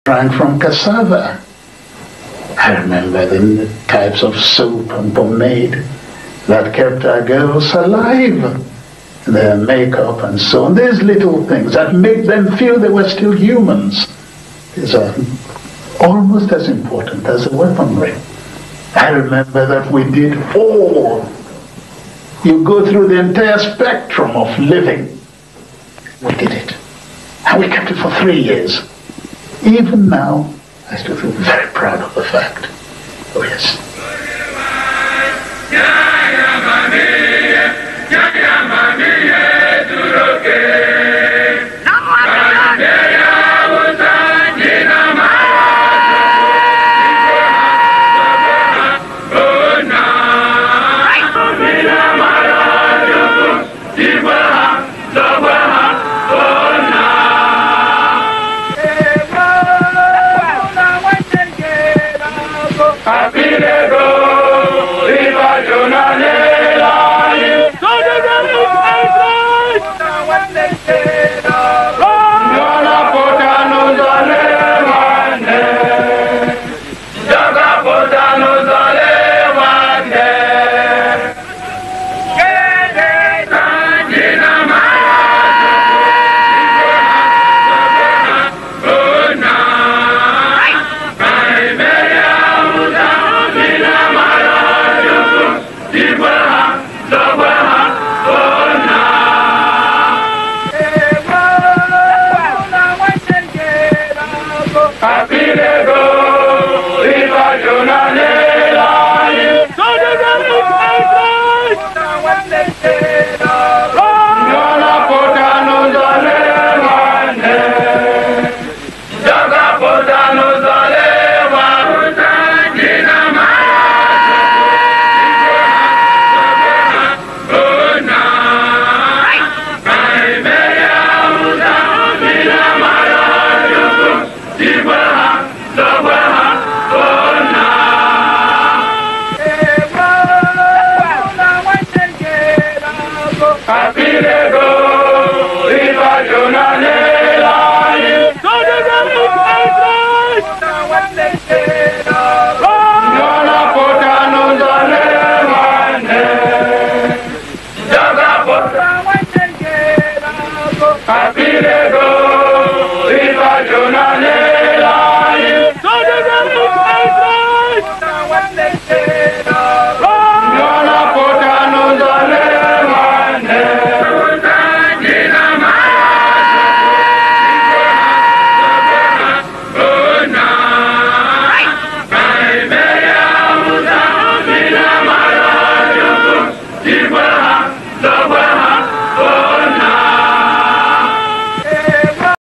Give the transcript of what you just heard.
drank from cassava. I remember the types of soap and pomade that kept our girls alive, their makeup and so on. These little things that made them feel they were still humans. These are almost as important as the weaponry. I remember that we did all. You go through the entire spectrum of living. We did it. And we kept it for 3 years. Even now, I still feel very proud of the fact. Oh yes. Let's